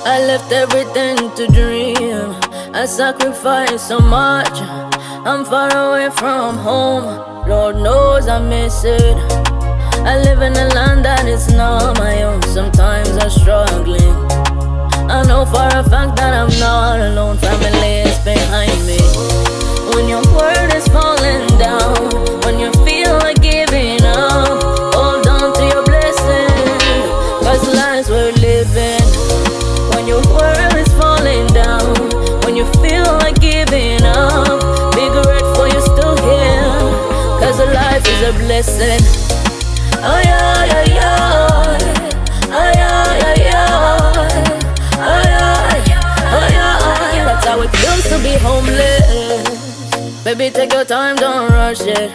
I left everything to dream. I sacrificed so much. I'm far away from home. Lord knows I miss it. I live in a land that is not my own. Sometimes I'm struggling. I know for a fact that I'm not alone. Family is behind me. When your world is falling down, when you feel like giving up, hold on to your blessing, 'cause life's worth living. When your world is falling down, when you feel like giving up, be grateful you're still here, 'cause life is a blessing. Oh yeah, yeah, yeah. Oh yeah, yeah, yeah. Oh yeah, oh yeah. That's how it feels to be homeless. Baby, take your time, don't rush it.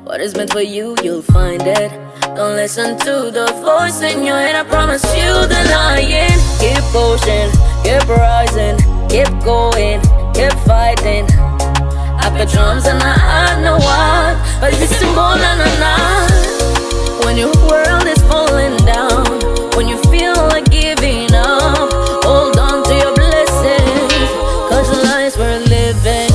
What is meant for you, you'll find it. Don't listen to the voice in your head. I promise you the lying. Keep pushing, keep rising, keep going, keep fighting. I got drums and I know what, but it's too more than enough. When your world is falling down, when you feel like giving up, hold on to your blessings, 'cause life's worth living.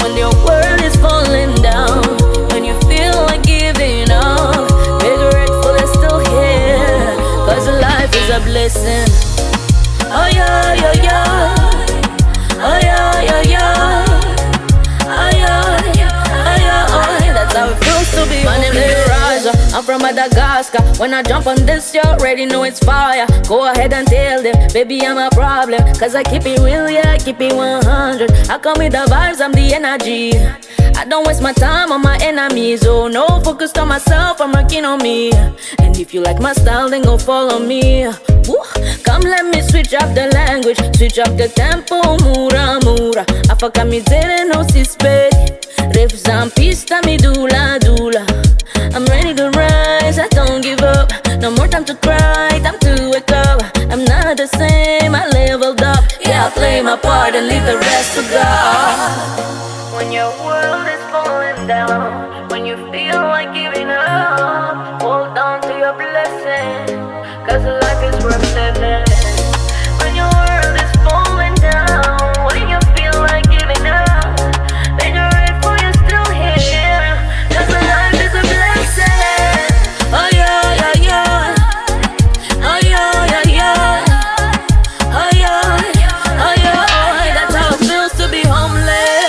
When your world is falling down, when you feel like giving up, be grateful you're still here, 'cause life is a blessing. Oh yeah, yeah, yeah. Oh yeah, yeah, yeah. Oh yeah, oh yeah, oh yeah. That's how it feels to be. My name is Niu Raza, I'm from Madagascar. When I jump on this, you already know it's fire. Go ahead and tell them, baby, I'm a problem, 'cause I keep it real, yeah, I keep it 100. I come with the vibes, I'm the energy. I don't waste my time on my enemies. Oh no, focused on myself, I'm working on me. And if you like my style, then go follow me. Woo. Come let me switch up the language, switch up the tempo, mura mura. Afaka mi zere no si spedi. Riffs and pista mi dula dula. I'm ready to rise, I don't give up. No more time to cry, time to wake up. I'm not the same, I leveled up. Yeah, I play my part and leave the rest to God. When your world is falling down, when you feel like giving up, hold on to your blessing, 'cause life is worth living. When your world is falling down, when you feel like giving up, be grateful you're still here, 'cause life is a blessing. Oh yeah, yeah, yeah. Oh yeah, yeah, yeah. Oh yeah, oh yeah. That's how it feels to be homeless.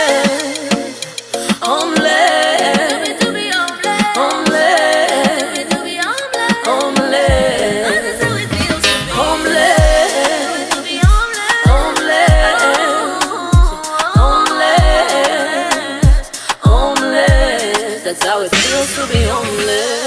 Homeless, to be homeless, homeless, to be homeless, homeless. That's how it feels to be homeless, to be homeless, homeless, homeless, homeless. That's how it feels to be homeless.